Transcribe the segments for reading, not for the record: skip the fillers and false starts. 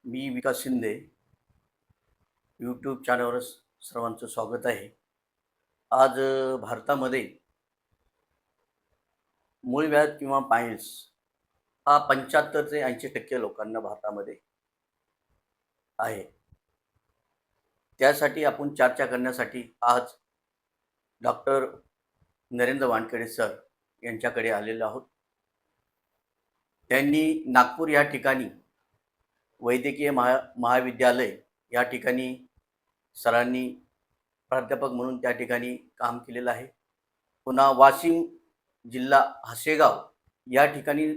मी विकास Shinde. YouTube चॅनलवर सर्वांचं स्वागत आहे. आज भारतामध्ये मूळव्याध किंवा पायल्स हा 75 ते 80% लोकांना भारतामध्ये आहे. त्यासाठी आपण चर्चा करण्यासाठी आज डॉक्टर नरेंद्र वानखेडे सर यांच्याकडे आलेलो आहोत. त्यांनी नागपूर या ठिकाणी वैद्यकीय महाविद्यालय या ठिकाणी सरांनी प्राध्यापक म्हणून त्या ठिकाणी काम केलेलं आहे. पुन्हा वाशिम जिल्हा हसेगाव या ठिकाणी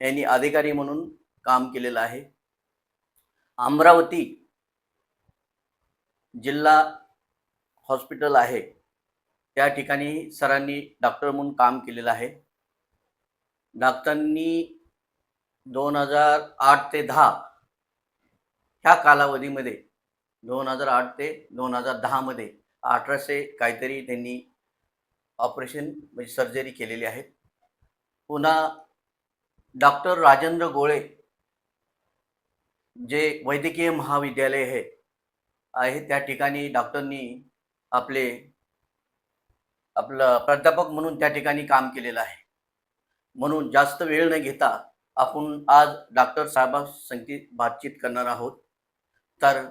यांनी अधिकारी म्हणून काम केलेलं आहे. अमरावती जिल्हा हॉस्पिटल आहे त्या ठिकाणी सरांनी डॉक्टर म्हणून काम केलेलं आहे. डॉक्टरांनी 2008 ते 10 ह्या कालावधीमध्ये 2008 ते 2010 मध्ये 1800 काहीतरी त्यांनी ऑपरेशन म्हणजे सर्जरी केलेली आहे. पुन्हा डॉक्टर राजेंद्र गोळे जे वैद्यकीय महाविद्यालय आहे त्या ठिकाणी डॉक्टरनी आपलं प्राध्यापक म्हणून त्या ठिकाणी काम केलेलं आहे. म्हणून जास्त वेळ न घेता आपण आज डॉक्टर साहेबांसंगती बातचीत करणार आहोत. तर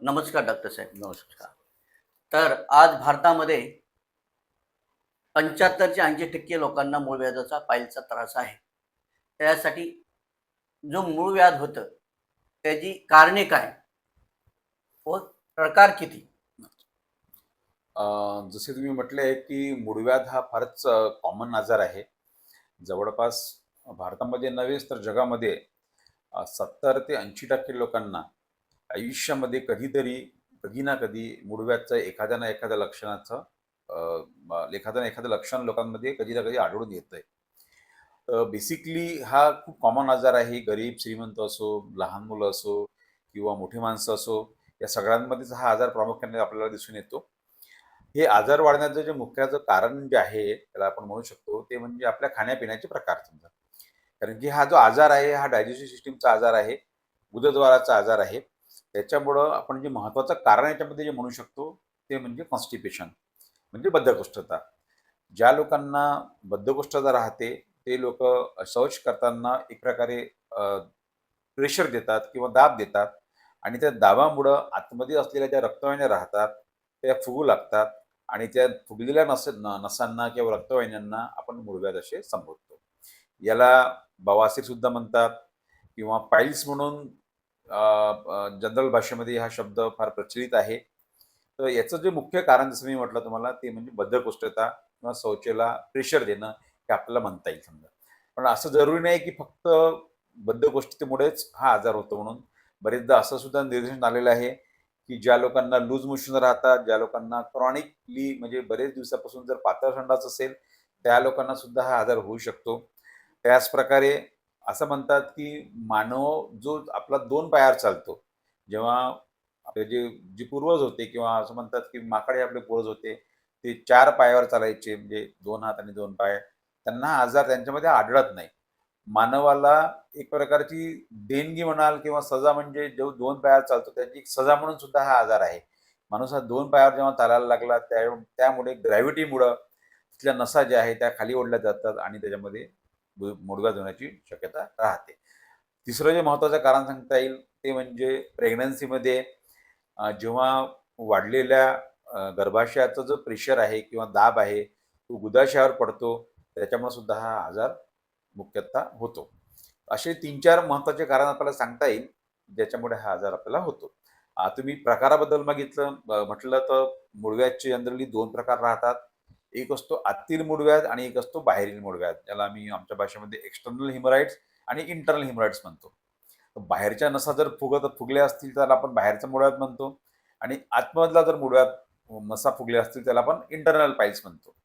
नमस्कार डॉक्टर साहेब. नमस्कार. तर आज भारतामध्ये 75 ते 80% लोकांना मूळव्याधाचा पायल्सचा त्रास आहे. त्यासाठी जो मूळव्याध होतं त्याची कारणे काय व प्रकार किती? जसे तुम्ही म्हटले की मूळव्याध हा फारच कॉमन आजार आहे. जवळपास भारतामध्ये नव्हेच तर जगामध्ये 70 ते 80% लोकांना आयुष्यामध्ये कधीतरी कधी ना कधी मूळव्याधचं एखाद्या ना एखाद्या लक्षणाचं एखादं ना एखादं लक्षण लोकांमध्ये कधी ना कधी आढळून येतंय. बेसिकली हा खूप कॉमन आजार आहे. गरीब श्रीमंत असो, लहान मुलं असो किंवा मोठी माणसं असो, या सगळ्यांमध्येच हा आजार प्रामुख्याने आपल्याला दिसून येतो. हे आजार वाढण्याचं जे मुख्याचं कारण जे आहे त्याला आपण म्हणू शकतो ते म्हणजे आपल्या खाण्यापिण्याचे प्रकार समजा. कारण की हा जो आजार आहे हा डायजेस्टिव्ह सिस्टीमचा आजार आहे, गुदद्वाराचा आजार आहे. त्याच्यामुळं आपण जे महत्त्वाचं कारण याच्यामध्ये जे म्हणू शकतो ते म्हणजे कॉन्स्टिपेशन म्हणजे बद्धकोष्ठता. ज्या लोकांना बद्धकोष्ठता राहते ते लोकं शौच करताना एक प्रकारे प्रेशर देतात किंवा दाब देतात आणि त्या दाबामुळं आतमध्ये असलेल्या ज्या रक्तवाहिन्या राहतात त्या फुगू लागतात आणि त्या फुगलेल्या नसांना किंवा रक्तवाहिन्यांना आपण मूळव्याध असे संबोधतो. याला बवासीर सुद्धा म्हणतात किंवा पाईल्स म्हणून जनरल भाषेमध्ये हा शब्द फार प्रचलित आहे. तर याचं जे मुख्य कारण जसं मी म्हटलं तुम्हाला ते म्हणजे बद्धकोष्ठता किंवा शौचेला प्रेशर देणं हे आपल्याला म्हणता येईल समजा. पण असं जरुरी नाही की फक्त बद्धकोष्ठतेमुळेच हा आजार होतो म्हणून. बरेचदा असं सुद्धा निदर्शनास आलेलं आहे की ज्या लोकांना लूज मोशन राहतात, ज्या लोकांना क्रॉनिकली म्हणजे बरेच दिवसापासून जर पातळ संडास असेल, त्या लोकांना सुद्धा हा आजार होऊ शकतो. त्याच प्रकारे असं म्हणतात की मानव जो आपला 2 पायावर चालतो, जेव्हा आपले जे पूर्वज होते किंवा असं म्हणतात की माकडे आपले पूर्वज होते, ते 4 पायावर चालायचे म्हणजे 2 हात आणि 2 पाय. त्यांना हा आजार त्यांच्यामध्ये आढळत नाही. मानवाला एक प्रकारची देणगी म्हणाल किंवा सजा म्हणजे जो 2 पायावर चालतो त्याची एक सजा म्हणून सुद्धा हा आजार आहे. माणूस हा 2 पायावर जेव्हा चालायला लागला त्यामुळे ग्रॅव्हिटीमुळं तिथल्या नसा ज्या आहेत त्या खाली ओढल्या जातात आणि त्याच्यामध्ये मूळव्याध होण्याची शक्यता राहते. तिसरं जे महत्त्वाचं कारण सांगता येईल ते म्हणजे प्रेग्नन्सीमध्ये जेव्हा वाढलेल्या गर्भाशयाचा जो प्रेशर आहे किंवा दाब आहे, तो गुदाशयावर पडतो. त्याच्यामुळे सुद्धा हा आजार मुख्यतः होतो. असे 3-4 महत्त्वाचे कारण आपल्याला सांगता येईल, ज्याच्यामुळे हा आजार आपल्याला होतो. तुम्ही प्रकाराबद्दल म्हटलं तर मूळव्याधचे जनरली 2 प्रकार राहतात. एक असतो आतील मूळव्याध आणि एक असतो बाहेरील मूळव्याध. त्याला आम्ही आमच्या भाषेमध्ये एक्सटर्नल हेमोराइड्स आणि इंटर्नल हेमोराइड्स म्हणतो. बाहेरच्या नसा जर फुगल्या असतील त्याला आपण बाहेरचा मूळव्याध म्हणतो आणि आतमधला जर मूळव्याध नसा फुगल्या असतील त्याला आपण इंटर्नल पाईल्स म्हणतो.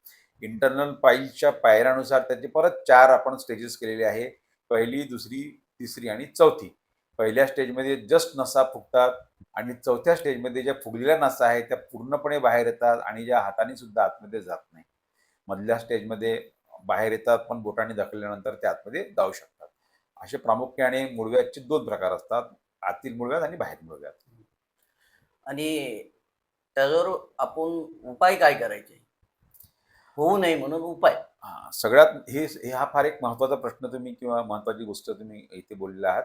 इंटर्नल पाईल्सच्या पायऱ्यानुसार त्याचे परत 4 आपण स्टेजेस केलेले आहे. पहिली, दुसरी, तिसरी आणि चौथी. पहिल्या स्टेजमध्ये जस्ट नसा फुगतात आणि चौथ्या स्टेजमध्ये ज्या फुगलेल्या नसा आहेत त्या पूर्णपणे बाहेर येतात आणि ज्या हाताने सुद्धा आतमध्ये जात नाही. मधल्या स्टेजमध्ये बाहेर येतात पण बोटाने ढकलल्यानंतर ते आतमध्ये जाऊ शकतात. असे प्रामुख्याने मूळव्याधचे 2 प्रकार असतात. आतील मूळव्याध आणि बाहेर मूळव्याध. आणि त्याच्यावर आपण उपाय काय करायचे? होऊ नये म्हणून उपाय. सगळ्यात हा फार एक महत्त्वाचा प्रश्न तुम्ही किंवा महत्त्वाची गोष्ट तुम्ही इथे बोललेला आहात,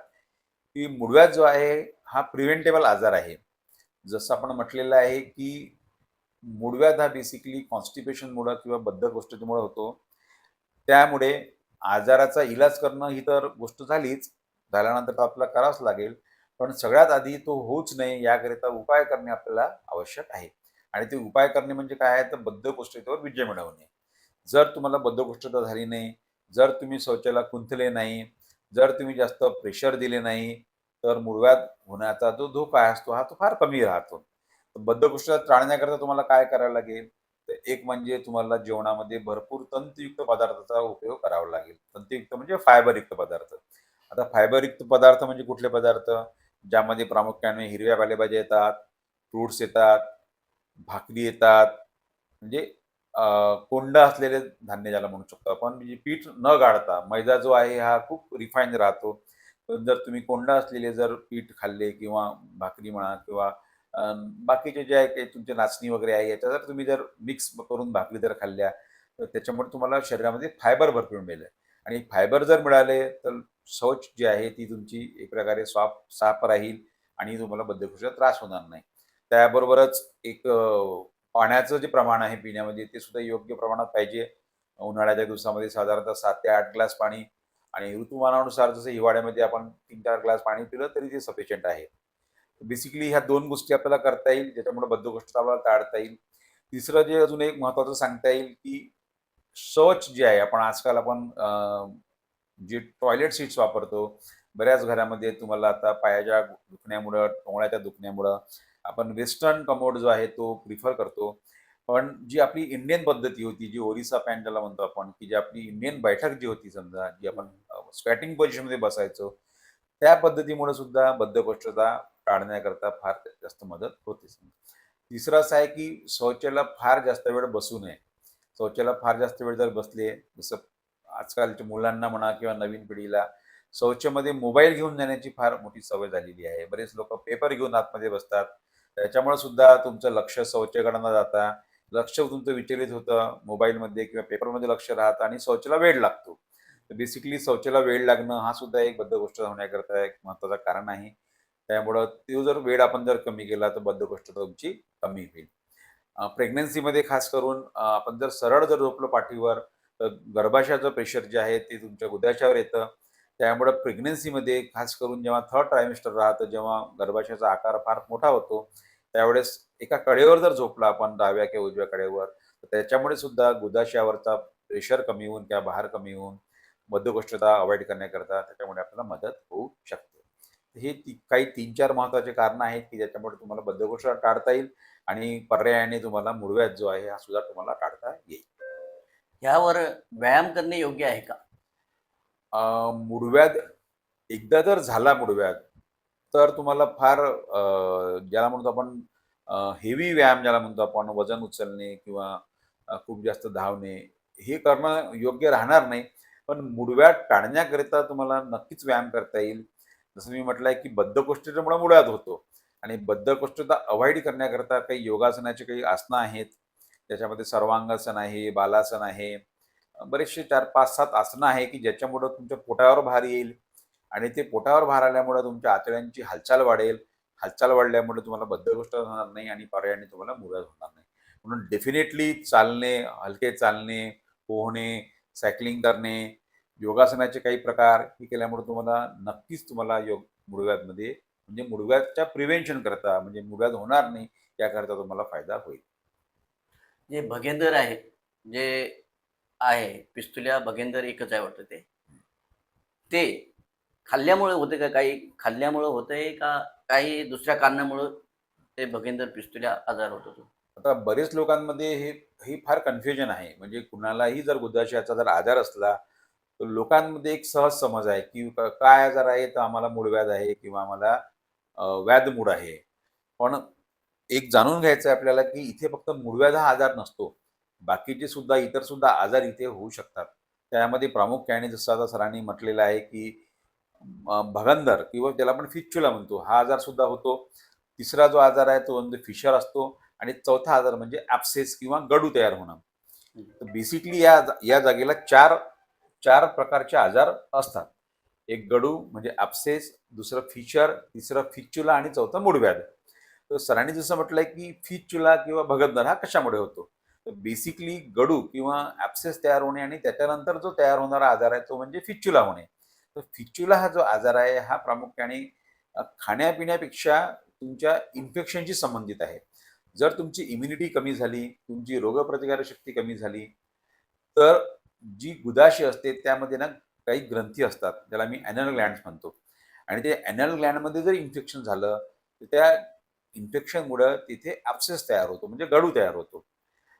की मूळव्याध जो आहे हा प्रिव्हेंटेबल आजार आहे. जसं आपण म्हटलेलं आहे, की मूळव्याध हा बेसिकली कॉन्स्टिपेशनमुळं किंवा बद्धकोष्ठतेमुळं होतो. त्यामुळे आजाराचा इलाज करणं ही तर गोष्ट झालीच. झाल्यानंतर तर आपल्याला करावंच लागेल. पण सगळ्यात आधी तो होऊच नये याकरिता उपाय करणे आपल्याला आवश्यक आहे. आणि ते उपाय करणे म्हणजे काय आहे, तर बद्धकोष्ठतेवर विजय मिळवणे. जर तुम्हाला बद्धकोष्ठता झाली नाही, जर तुम्ही शौचाला कुंतले नाही, जर तुम्ही जास्त प्रेशर दिले नाही, तर मूळव्याध होण्याचा जो धोका असतो हा तो फार कमी राहतो. बद्धकोष्ठता टाळण्याकरता तुम्हाला काय करावं लागेल? तर एक म्हणजे तुम्हाला जेवणामध्ये भरपूर तंतुयुक्त पदार्थाचा उपयोग करावा लागेल. तंतुयुक्त म्हणजे फायबरयुक्त पदार्थ. आता फायबरयुक्त पदार्थ म्हणजे कुठले पदार्थ? ज्यामध्ये प्रामुख्याने हिरव्या पालेभाज्या येतात, फ्रुट्स येतात, भाकरी येतात. म्हणजे कोंड असलेले धान्य ज्याला म्हणू शकतो आपण. म्हणजे पीठ न गाळता मैदा जो आहे हा खूप रिफाईन राहतो. पण जर तुम्ही कोंड असलेले जर पीठ खाल्ले किंवा भाकरी म्हणा किंवा अ, बाकीचे जे आहे काही तुमचे नाचणी वगैरे आहे याच्या जर तुम्ही जर मिक्स करून भाकरी जर खाल्ल्या, तर त्याच्यामुळे तुम्हाला शरीरामध्ये फायबर भरपूर मिळेल आणि फायबर जर मिळाले, तर शौच जी आहे ती तुमची एक प्रकारे साफ राहील आणि तुम्हाला बद्धकोष्ठतेचा त्रास होणार नाही. त्याबरोबरच एक पाण्याचं जे प्रमाण आहे पिण्यामध्ये ते सुद्धा योग्य प्रमाणात पाहिजे. उन्हाळ्याच्या दिवसामध्ये साधारणतः 7 ते 8 ग्लास पाणी आणि ऋतुमानानुसार जसं हिवाळ्यामध्ये आपण 3-4 ग्लास पाणी पिलं तरी ते सफिशियंट आहे. बेसिकली ह्या 2 गोष्टी आपल्याला करता येईल, ज्याच्यामुळे बद्धकोष्ठता आपल्याला टाळता येईल. तिसरं जे अजून एक महत्त्वाचं सांगता येईल, की शौच जे आहे आपण आजकाल जे टॉयलेट सीट्स वापरतो. बऱ्याच घरामध्ये तुम्हाला आता पायाच्या दुखण्यामुळं, टोंगळ्याच्या दुखण्यामुळं आपण वेस्टर्न कमोड जो आहे तो प्रिफर करतो. पण जी आपली इंडियन पद्धती होती, जी ओरिसा पॅन्ट ज्याला म्हणतो आपण, की जी आपली इंडियन बैठक जी होती समजा, जी आपण हं. स्क्वॅटिंग पोझिशनमध्ये बसायचो. त्या पद्धतीमुळे सुद्धा बद्धकोष्ठता टाळण्याकरता फार जास्त मदत होते. तिसरं असं आहे, की शौचाला फार जास्त वेळ बसू नये. शौचाला फार जास्त वेळ जर बसले, जसं आजकालच्या मुलांना म्हणा किंवा नवीन पिढीला शौचमध्ये मोबाईल घेऊन जाण्याची फार मोठी सवय झालेली आहे. बरेच लोकं पेपर घेऊन आतमध्ये बसतात. त्याच्यामुळे सुद्धा तुमचं लक्ष शौचाकडे न जाता, लक्ष तुमचं विचलित होतं. मोबाईलमध्ये किंवा पेपरमध्ये लक्ष राहतं आणि शौचाला वेळ लागतो. तर बेसिकली शौचाला वेळ लागणं हा सुद्धा एक बद्धकोष्ठता होण्याकरता एक महत्त्वाचं कारण आहे. त्यामुळं तो जर वेळ आपण जर कमी केला, तर बद्धकोष्ठता तुमची कमी होईल. प्रेग्नन्सीमध्ये खास करून आपण जर सरळ जर झोपलो पाठीवर, तर गर्भाशयाचं प्रेशर जे आहे ते तुमच्या उदयाच्यावर येतं. त्यामुळं प्रेग्नन्सीमध्ये खास करून जेव्हा 3rd ट्रायमेस्टर राहतं, जेव्हा गर्भाशयाचा आकार फार मोठा होतो, त्यावेळेस एका कडेवर जर झोपला आपण डाव्या किंवा उजव्या कडेवर, तर त्याच्यामुळे सुद्धा गुदाशयावरचा प्रेशर कमी होऊन किंवा भार कमी होऊन बद्धकोष्ठता अव्हॉइड करण्याकरता त्याच्यामुळे आपल्याला मदत होऊ शकते. हे काही 3-4 महत्त्वाचे कारणं आहेत, की ज्याच्यामुळे तुम्हाला बद्धकोष्ठता टाळता येईल आणि पर्यायाने तुम्हाला मूळव्याध जो आहे, हा सुद्धा तुम्हाला काढता येईल. ह्यावर व्यायाम करणे योग्य आहे का? मूळव्याध एकदा जर झाला मूळव्याध, तर तुम्हाला फार ज्याला म्हणतो आपण हेवी व्यायाम ज्याला म्हणतो आपण वजन उचलणे किंवा खूप जास्त धावणे, हे करणं योग्य राहणार नाही. पण मूळव्याध टाळण्याकरिता तुम्हाला नक्कीच व्यायाम करता येईल. जसं मी म्हटलं आहे, की बद्धकोष्ठतेमुळे मूळव्याध होतो आणि बद्धकोष्ठता अव्हॉइड करण्याकरता काही योगासनाची काही आसनं आहेत. त्याच्यामध्ये सर्वांगासन आहे, बालासन आहे. बरेचसे 4, 5, 7 आसनं आहे, की ज्याच्यामुळं तुमच्या पोटावर भार येईल आणि ते पोटावर भार आल्यामुळं तुमच्या आतड्यांची हालचाल वाढेल. हालचाल वाढल्यामुळे तुम्हाला बद्धकोष्ठता होणार नाही आणि पर्यायाने तुम्हाला मूळव्याध होणार नाही. म्हणून डेफिनेटली चालणे, हलके चालणे, पोहणे, सायकलिंग करणे, योगासनाचे काही प्रकार हे केल्यामुळे तुम्हाला नक्कीच मूळव्याधमध्ये म्हणजे मूळव्याधच्या प्रिव्हेन्शन करता म्हणजे मूळव्याध होणार नाही याकरता तुम्हाला फायदा होईल. जे भगेंदर आहे, जे आहे पिस्तुल्या, भगेंदर एकच आहे वाटतं ते. ते खाल्ल्यामुळे होते का? काही खाल्ल्यामुळं होतंय का काही दुसऱ्या कारणामुळं ते भगेंदर पिस्तुल्या आजार होतो तो? आता बरेच लोकांमध्ये हे फार कन्फ्युजन आहे. म्हणजे कुणालाही जर उदाशी जर आजार असला, तर लोकांमध्ये एक सहज समज आहे, की काय आजार आहे? तर आम्हाला मूळव्याध आहे किंवा आम्हाला व्याधमूळ आहे. पण एक जाणून घ्यायचं आहे आपल्याला, की इथे फक्त मूळव्याध हा आजार नसतो. बाकीचे सुद्धा इतर सुद्धा आजार इथे होऊ शकतात. त्यामध्ये प्रामुख्याने जसं आता सरांनी म्हटलेलं आहे, की भगंदर किंवा त्याला आपण फिस्चुला म्हणतो, हा आजार सुद्धा होतो. तिसरा जो आजार आहे तो म्हणजे फिशर असतो आणि चौथा आजार म्हणजे ॲब्सेस किंवा गडू तयार होणं. तर बेसिकली या जागेला चार चार प्रकारचे आजार असतात. एक गडू म्हणजे ॲब्सेस, दुसरं फिशर, तिसरं फिस्चुला आणि चौथं मूळव्याध. तर सरांनी जसं म्हटलंय की फिस्चुला किंवा भगंदर हा कशामुळे होतो? तर बेसिकली गडू किंवा ॲब्सेस तयार होणे आणि त्याच्यानंतर जो तयार होणारा आजार आहे तो म्हणजे फिस्चुला होणे. तर फिस्चुला हा जो आजार आहे हा प्रामुख्याने खाण्यापिण्यापेक्षा तुमच्या इन्फेक्शनशी संबंधित आहे. जर तुमची इम्युनिटी कमी झाली, तुमची रोगप्रतिकारक शक्ती कमी झाली, तर जी गुदाशय असते त्यामध्ये ना काही ग्रंथी असतात, ज्याला मी ॲनल ग्लँड्स म्हणतो. आणि ते ॲनल ग्लँडमध्ये जर इन्फेक्शन झालं, तर त्या इन्फेक्शनमुळं तिथे ॲब्सेस तयार होतो, म्हणजे गळू तयार होतो.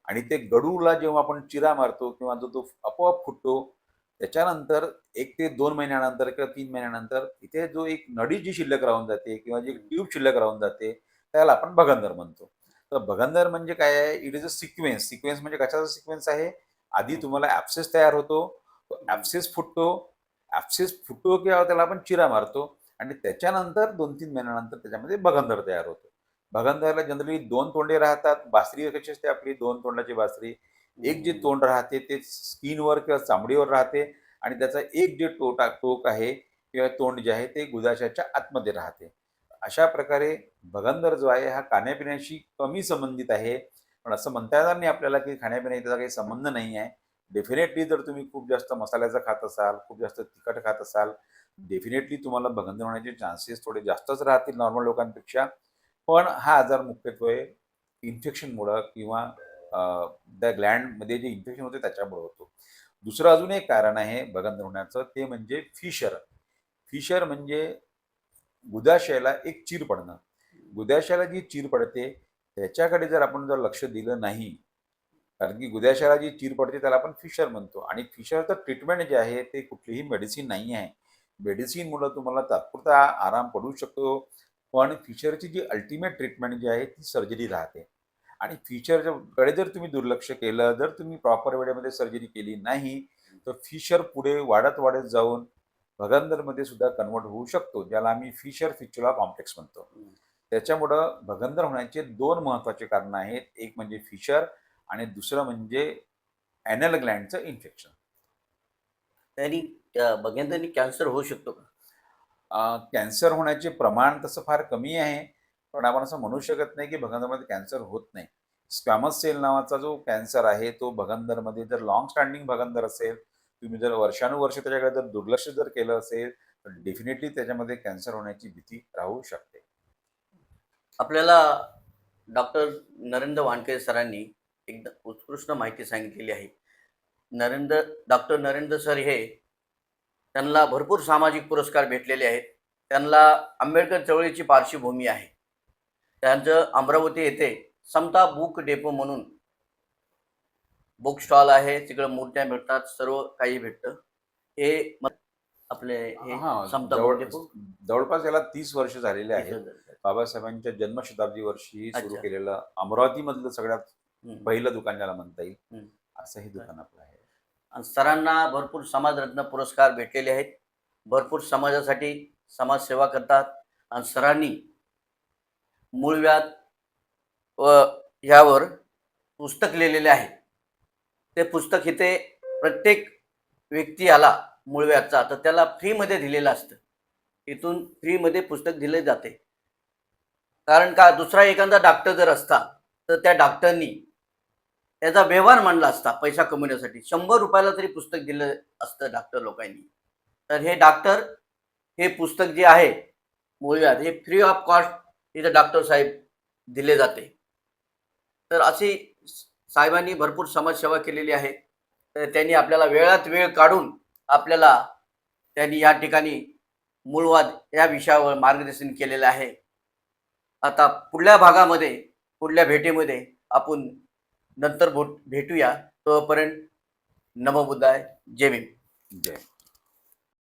आणि ते गडूला जेव्हा आपण चिरा मारतो किंवा जो तो आपोआप फुटतो, त्याच्यानंतर 1 ते 2 महिन्यानंतर किंवा 3 महिन्यानंतर तिथे जो एक नडी जी शिल्लक राहून जाते किंवा जी ट्यूब शिल्लक राहून जाते, त्याला आपण भगंदर म्हणतो. तर भगंदर म्हणजे काय आहे? It is a sequence. Sequence म्हणजे कशाचा सिक्वेन्स आहे? आधी तुम्हाला ॲब्सेस तयार होतो, तो ॲब्सेस फुटतो, ॲब्सेस फुटतो किंवा त्याला आपण चिरा मारतो आणि त्याच्यानंतर 2-3 महिन्यानंतर त्याच्यामध्ये भगंदर तयार होतो. भगंदरला जनरली 2 तोंडे राहतात. बासरी कशी असते आपली 2 तोंडाची बासरी. एक जे तोंड राहते ते स्किनवर किंवा चामडीवर राहते आणि त्याचा एक जे टोक आहे किंवा तोंड जे आहे ते गुदाशयाच्या आतमध्ये राहते. अशा प्रकारे भगंदर जो आहे हा खाण्यापिण्याशी कमी संबंधित आहे. पण असं म्हणता येणार नाही आपल्याला की खाण्यापिण्याचा त्याचा काही संबंध नाही आहे. डेफिनेटली जर तुम्ही खूप जास्त मसाल्याचं खात असाल, खूप जास्त तिखट खात असाल, डेफिनेटली तुम्हाला भगंदर होण्याचे चान्सेस थोडे जास्तच राहतील नॉर्मल लोकांपेक्षा. पण हा आजार मुख्यत्वे इन्फेक्शनमुळं किंवा त्या ग्लँडमध्ये जे इन्फेक्शन होते त्याच्यामुळे होतो. दुसरं अजून एक कारण आहे भगंदर होण्याचं, ते म्हणजे फिशर. फिशर म्हणजे गुदाशयाला एक चीर पडणं. गुदाशयाला जी चीर पडते त्याच्याकडे जर आपण लक्ष दिलं नाही, कारण की गुदाशयाला जी चीर पडते त्याला आपण फिशर म्हणतो आणि फिशरचं ट्रीटमेंट जे आहे ते कुठलीही मेडिसिन नाही आहे. मेडिसिनमुळं तुम्हाला तात्पुरता आराम पडू शकतो, पण फिशरची जी अल्टिमेट ट्रीटमेंट जी आहे ती सर्जरी राहते. आणि फिशरकडे जर तुम्ही दुर्लक्ष केलं, जर तुम्ही प्रॉपर वेळेमध्ये सर्जरी केली नाही, तर फिशर पुढे वाढत जाऊन भगंदरमध्ये सुद्धा कन्व्हर्ट होऊ शकतो, ज्याला आम्ही फिशर फिस्चुला कॉम्प्लेक्स म्हणतो. त्याच्यामुळं भगंदर होण्याचे 2 महत्त्वाचे कारणं आहेत. एक म्हणजे फिशर आणि दुसरं म्हणजे ॲनल ग्लँडचं इन्फेक्शन. त्यांनी भगंदरनी कॅन्सर होऊ शकतो का? कॅन्सर होण्याचे प्रमाण तसं फार कमी आहे. पण आपण असं म्हणू शकत नाही की भगंदरमध्ये कॅन्सर होत नाही. स्क्वॅमस सेल नावाचा जो कॅन्सर आहे, तो भगंदरमध्ये जर लाँग स्टँडिंग भगंदर असेल, तुम्ही जर वर्षानुवर्ष त्याच्याकडे जर दुर्लक्ष जर केलं असेल, तर डेफिनेटली त्याच्यामध्ये कॅन्सर होण्याची भीती राहू शकते. आपल्याला डॉक्टर नरेंद्र वानखेडे सरांनी एकदम उत्कृष्ट माहिती सांगितलेली आहे. डॉक्टर नरेंद्र सर हे त्यांना भरपूर सामाजिक पुरस्कार भेटलेले आहेत. त्यांना आंबेडकर चळवळीची पार्श्वभूमी आहे. त्यांचं अमरावती येथे समता बुक डेपो म्हणून बुक स्टॉल आहे. तिकडे मूर्त्या भेटतात, सर्व काही भेटतं. हे आपले हे हां, समता बुक डेपो जवळपास याला 30 वर्ष झालेले आहेत. 30,000. बाबासाहेबांच्या जन्मशताब्दी वर्षी सुरू अच्छा. केलेलं अमरावतीमधलं सगळ्यात हं, पहिलं दुकान ज्याला म्हणता येईल, हं. असं हे दुकान आपलं आहे. आणि सरांना भरपूर समाजरत्न पुरस्कार भेटलेले आहेत. भरपूर समाजासाठी समाजसेवा करतात आणि सरांनी मूळव्याध व ह्यावर पुस्तक लिहिलेले आहे. ते पुस्तक इथे प्रत्येक व्यक्ती आला मूळव्याधचा तर त्याला फ्रीमध्ये दिलेलं असतं. इथून फ्रीमध्ये पुस्तक दिले जाते. कारण का दुसरा एखादा डॉक्टर जर असता तर त्या डॉक्टरनी त्याचा व्यवहार मांडला असता पैसा कमवण्यासाठी. ₹100 तरी पुस्तक दिलं असतं डॉक्टर लोकांनी. तर हे डॉक्टर हे पुस्तक जे आहे मूळव्याध हे फ्री ऑफ कॉस्ट इथे डॉक्टर साहेब दिले जाते. तर अशी साहेबांनी भरपूर समाजसेवा केलेली आहे. तर त्यांनी आपल्याला वेळात वेळ काढून आपल्याला त्यांनी या ठिकाणी मूळवाद या विषयावर मार्गदर्शन केलेलं आहे. आता पुढल्या भागामध्ये, पुढल्या भेटीमध्ये आपण नंतर भेटूया. तोपर्यंत नमो बुद्धाय. जय भीम. जय